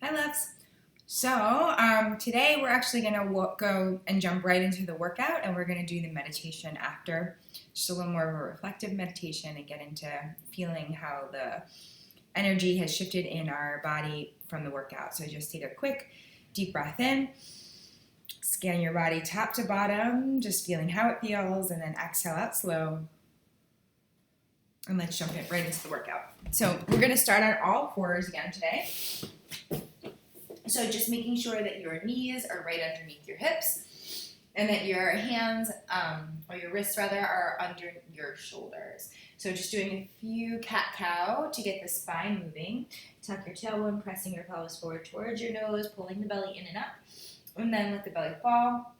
Hi, loves. So today we're actually going to go and jump right into the workout, and we're going to do the meditation after. Just a little more of a reflective meditation and get into feeling how the energy has shifted in our body from the workout. So just take a quick deep breath in, scan your body top to bottom, just feeling how it feels, and then exhale out slow. And let's jump right into the workout. So we're going to start on all fours again today. So just making sure that your knees are right underneath your hips and that your hands, or your wrists rather, are under your shoulders. So just doing a few cat-cow to get the spine moving. Tuck your tailbone, pressing your pelvis forward towards your nose, pulling the belly in and up. And then let the belly fall.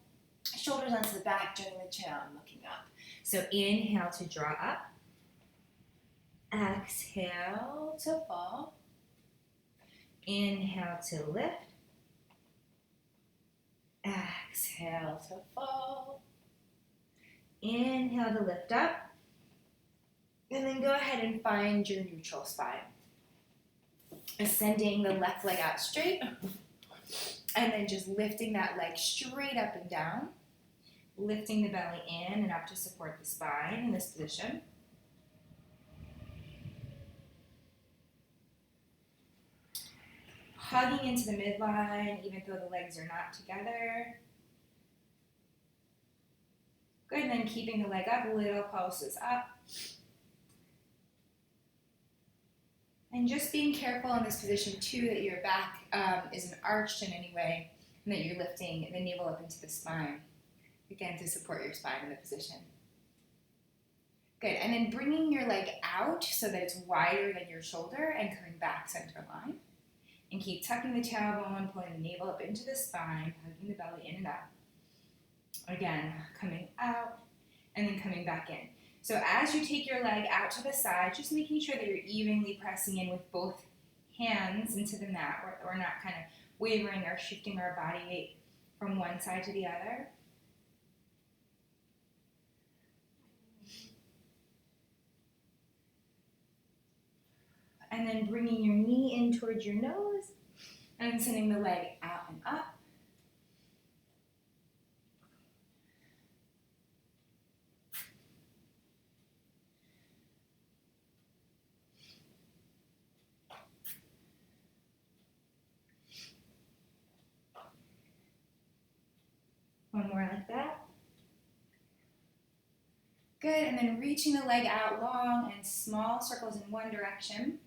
Shoulders onto the back, joining the chin out and looking up. So inhale to draw up. Exhale to fall. Inhale to lift. Exhale to fall. Inhale to lift up. And then go ahead and find your neutral spine. Ascending the left leg out straight. And then just lifting that leg straight up and down. Lifting the belly in and up to support the spine in this position. Hugging into the midline, even though the legs are not together. Good, and then keeping the leg up, little pulses up. And just being careful in this position too that your back isn't arched in any way and that you're lifting the navel up into the spine. Again, to support your spine in the position. Good, and then bringing your leg out so that it's wider than your shoulder and coming back center line. And keep tucking the tailbone, pulling the navel up into the spine, hugging the belly in and up. Again, coming out and then coming back in. So as you take your leg out to the side, just making sure that you're evenly pressing in with both hands into the mat. We're not kind of wavering or shifting our body weight from one side to the other. And then bringing your knee in towards your nose and sending the leg out and up. One more like that. Good, and then reaching the leg out long and small circles in one direction.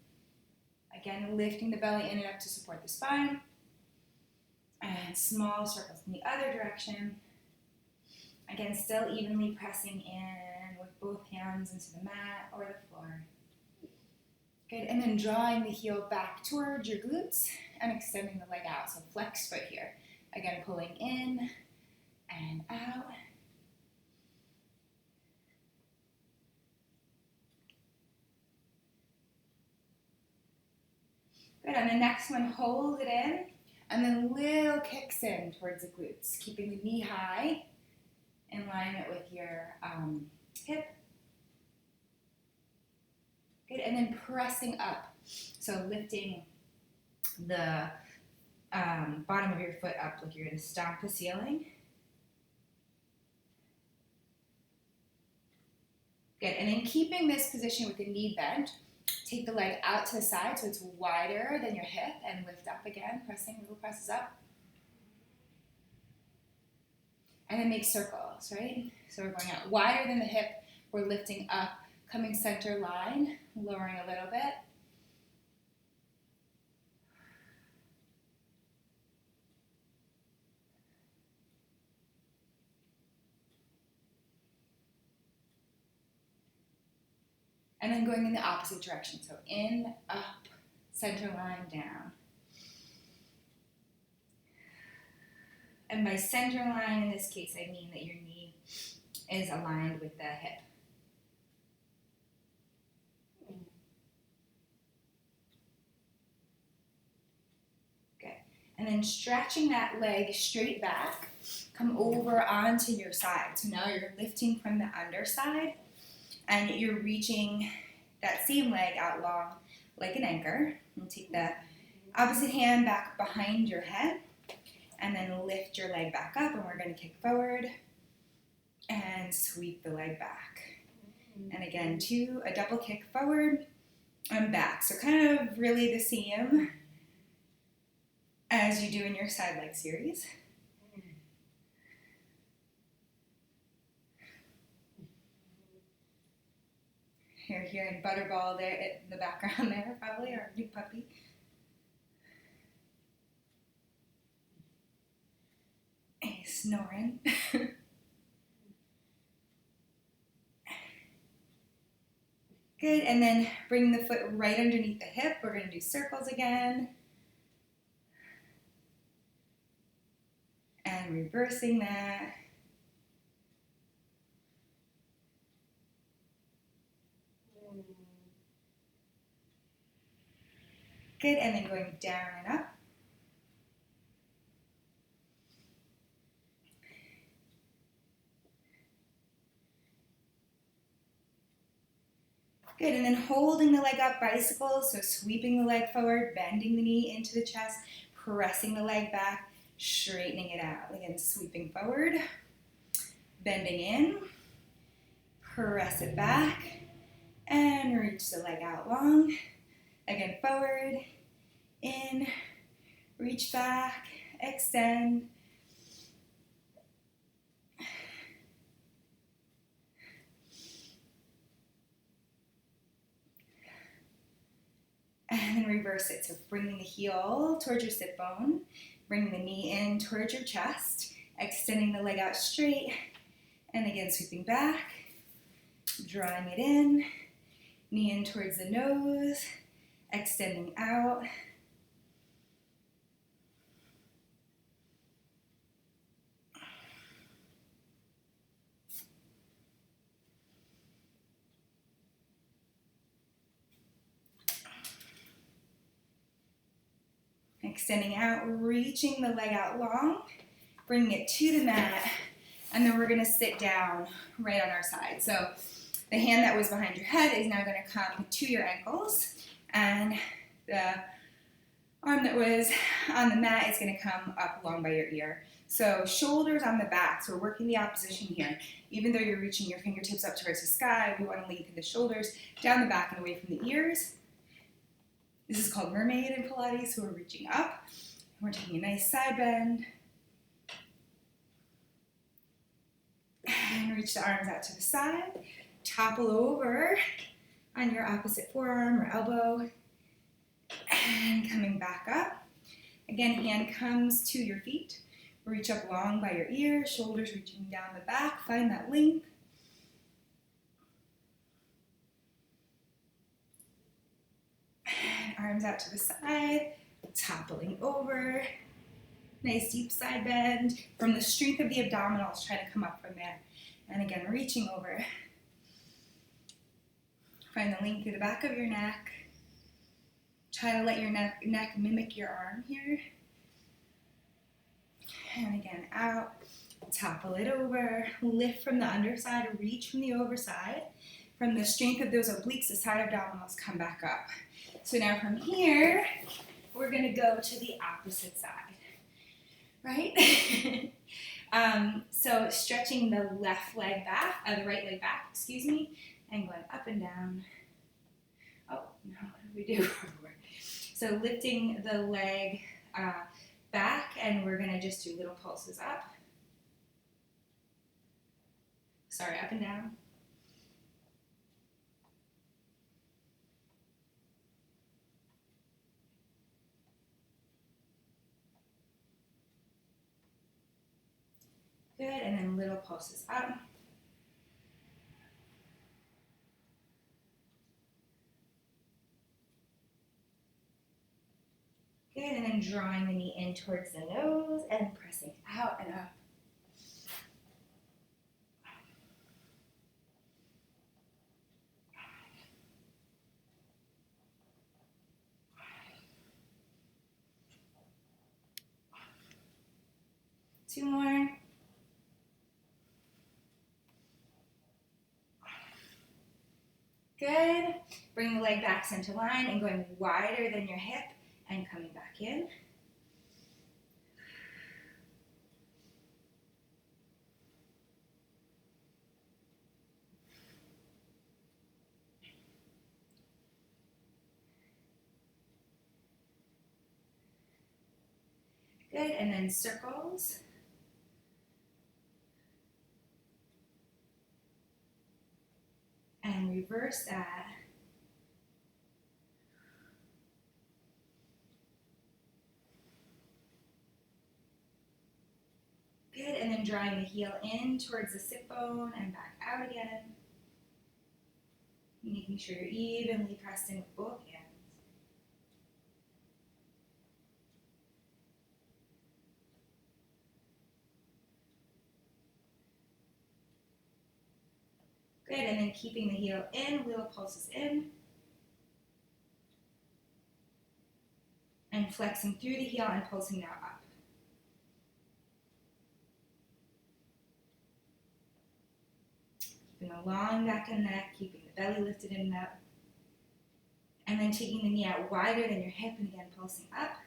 Again, lifting the belly in and up to support the spine. And small circles in the other direction. Again, still evenly pressing in with both hands into the mat or the floor. Good, and then drawing the heel back towards your glutes and extending the leg out. So flex foot here. Again, pulling in and out. Good, on the next one, hold it in, and then little kicks in towards the glutes, keeping the knee high in alignment with your hip. Good, and then pressing up, so lifting the bottom of your foot up like you're going to stomp the ceiling. Good, and then keeping this position with the knee bent. Take the leg out to the side so it's wider than your hip and lift up again, pressing, little presses up. And then make circles, right? So we're going out wider than the hip, we're lifting up, coming center line, lowering a little bit. And then going in the opposite direction. So in, up, center line, down. And by center line, in this case, I mean that your knee is aligned with the hip. Good. And then stretching that leg straight back, come over onto your side. So now you're lifting from the underside. And you're reaching that same leg out long like an anchor. And take the Opposite hand back behind your head, and then lift your leg back up, and we're going to kick forward and sweep the leg back. And again, a double kick forward and back. So kind of really the same as you do in your side leg series. You're hearing Butterball there in the background there, probably, our new puppy. He's snoring. Good, and then bring the foot right underneath the hip. We're going to do circles again. And reversing that. Good, and then going down and up. Good, and then holding the leg up, bicycle, so sweeping the leg forward, bending the knee into the chest, pressing the leg back, straightening it out. Again, sweeping forward, bending in, press it back, and reach the leg out long. Again, forward, in, reach back, extend. And then reverse it. So bringing the heel towards your sit bone, bringing the knee in towards your chest, extending the leg out straight, and again sweeping back, drawing it in, knee in towards the nose, extending out. Extending out, reaching the leg out long, bringing it to the mat, and then we're going to sit down right on our side. So the hand that was behind your head is now going to come to your ankles, and the arm that was on the mat is going to come up along by your ear. So shoulders on the back, so we're working the opposition here. Even though you're reaching your fingertips up towards the sky, we want to lengthen the shoulders down the back and away from the ears. This is called mermaid in Pilates, so we're reaching up. We're taking a nice side bend. And reach the arms out to the side. Topple over on your opposite forearm or elbow. And coming back up. Again, hand comes to your feet. Reach up long by your ear, shoulders reaching down the back. Find that length. Arms out to the side, toppling over. Nice deep side bend. From the strength of the abdominals, try to come up from there. And again, reaching over. Find the length through the back of your neck. Try to let your neck mimic your arm here. And again, out. Topple it over. Lift from the underside, reach from the overside. From the strength of those obliques, the side abdominals come back up. So now from here, we're going to go to the opposite side, right? So stretching the left leg back, the right leg back, excuse me, and going up and down. Oh, no, what do we do? So lifting the leg back, and we're going to just do little pulses up. Sorry, up and down. Good, and then little pulses up. Good, and then drawing the knee in towards the nose and pressing out and up. Two more. Good. Bring the leg back center line and going wider than your hip and coming back in. Good, and then circles. And reverse that. Good, and then drawing the heel in towards the sit bone and back out again. Making sure you're evenly pressed in with both hands. Good, and then keeping the heel in, wheel pulses in. And flexing through the heel and pulsing now up. Keeping a long back and neck, keeping the belly lifted in and up. And then taking the knee out wider than your hip and again pulsing up.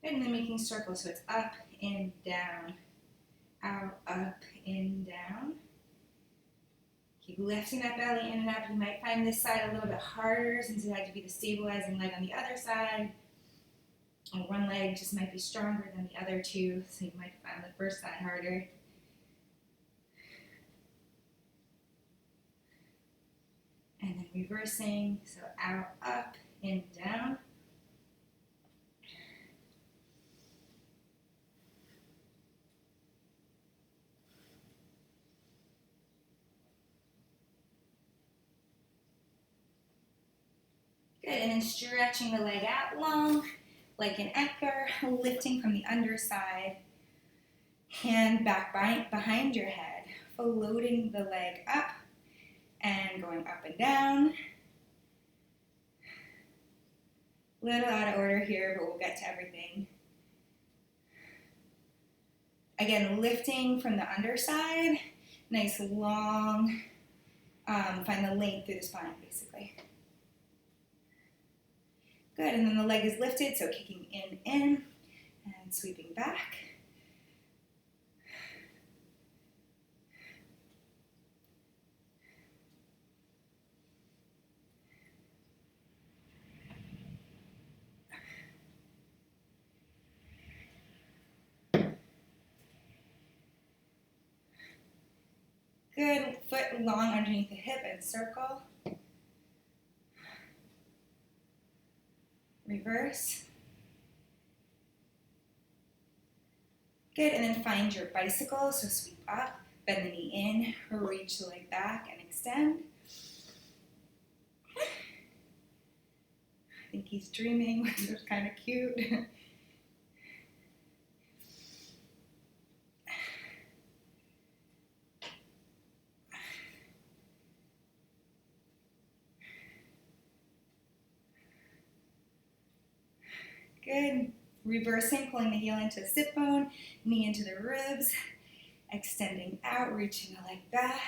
And then making circles, so it's up, in, down, out, up, in, down. Keep lifting that belly in and up. You might find this side a little bit harder since it had to be the stabilizing leg on the other side. And one leg just might be stronger than the other two, so you might find the first side harder. And then reversing, so out, up, in, down. Good, and then stretching the leg out long, like an anchor, lifting from the underside, hand back behind your head, floating the leg up and going up and down. Little out of order here, but we'll get to everything. Again, lifting from the underside, nice long, find the length through the spine, basically. Good, and then the leg is lifted, so kicking in, and sweeping back. Good, foot long underneath the hip and circle. Reverse. Good, and then find your bicycle, so sweep up, bend the knee in, reach the leg back and extend. I think he's dreaming, which is kind of cute. Good. Reversing, pulling the heel into the sit bone, knee into the ribs, extending out, reaching the leg back.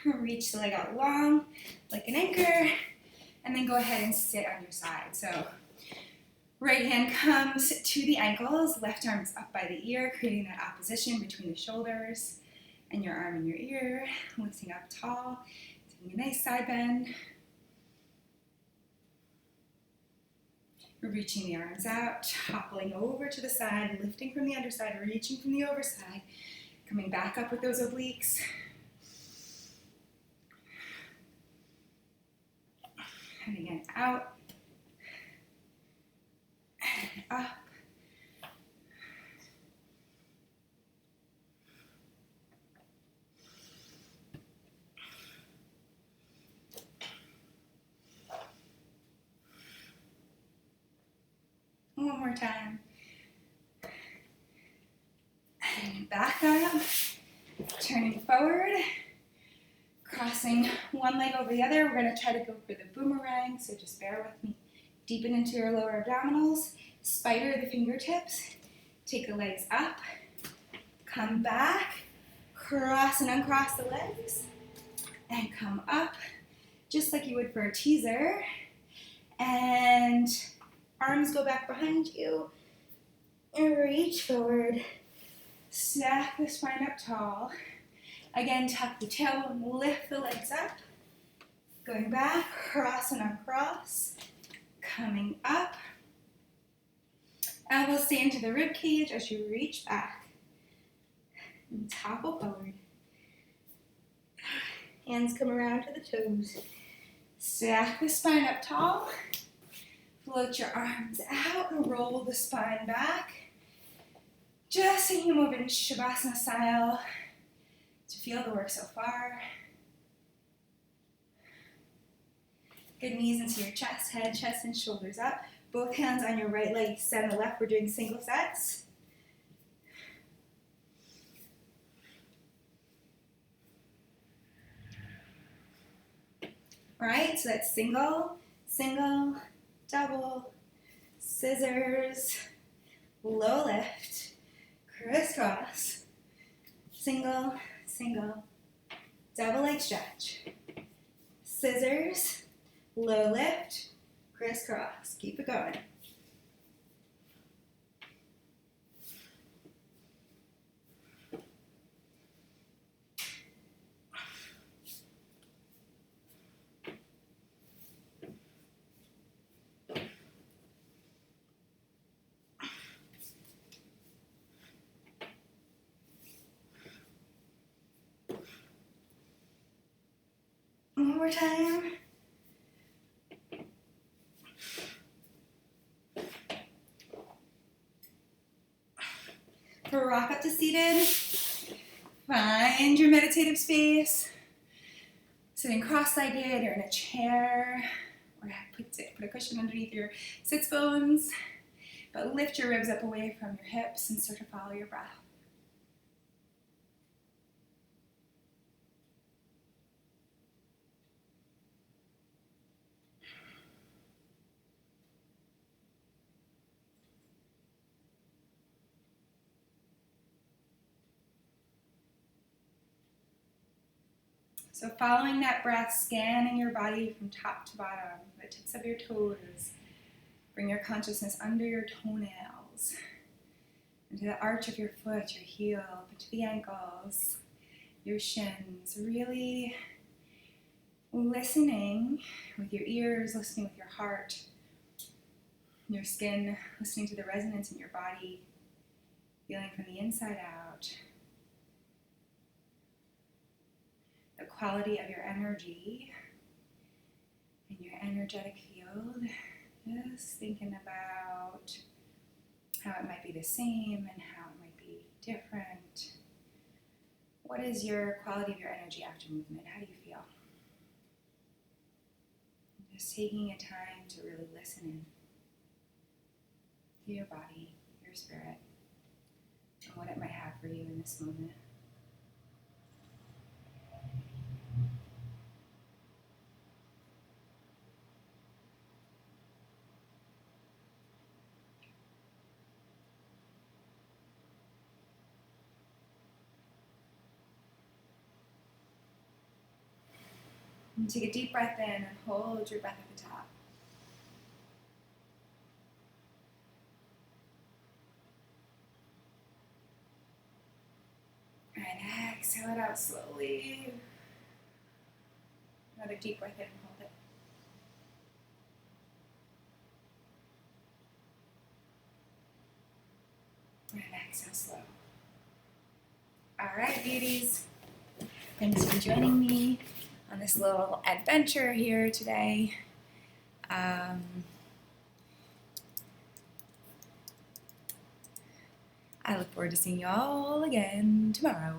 Reach the leg out long, like an anchor, and then go ahead and sit on your side. So right hand comes to the ankles, left arm is up by the ear, creating that opposition between the shoulders and your arm and your ear, lifting up tall, taking a nice side bend. Reaching the arms out, toppling over to the side, lifting from the underside, reaching from the overside, coming back up with those obliques. And again, out, and up. One more time. back up, turning forward, crossing one leg over the other. We're going to try to go for the boomerang, so just bear with me. Deepen into your lower abdominals, spider the fingertips, take the legs up, come back, cross and uncross the legs, and come up, just like you would for a teaser, and arms go back behind you, and reach forward, stack the spine up tall. Again, tuck the tailbone, lift the legs up, going back, cross and uncross, coming up. Elbows stay into the rib cage as you reach back. And topple forward. Hands come around to the toes. Stack the spine up tall. Float your arms out and roll the spine back. Just so you move in Shavasana style to feel the work so far. Good knees into your chest, head, chest, and shoulders up. Both hands on your right leg, extend the left. We're doing single sets. All right, so that's single, single, double, scissors, low lift, crisscross, single, single, double leg stretch, scissors, low lift, crisscross. Keep it going. One more time. For rock up to seated, find your meditative space. Sitting cross-legged or in a chair, or put a cushion underneath your sits bones, but lift your ribs up away from your hips and start to follow your breath. So following that breath, scanning your body from top to bottom, the tips of your toes. Bring your consciousness under your toenails, into the arch of your foot, your heel, up into the ankles, your shins. Really listening with your ears, listening with your heart, your skin, listening to the resonance in your body, feeling from the inside out. The quality of your energy and your energetic field. Just thinking about how it might be the same and how it might be different. What is your quality of your energy after movement? How do you feel? Just taking a time to really listen in to your body, your spirit, and what it might have for you in this moment. And take a deep breath in and hold your breath at the top. And exhale it out slowly. Another deep breath in and hold it. And exhale slow. All right, beauties. Thanks for joining me on this little adventure here today. I look forward to seeing you all again tomorrow.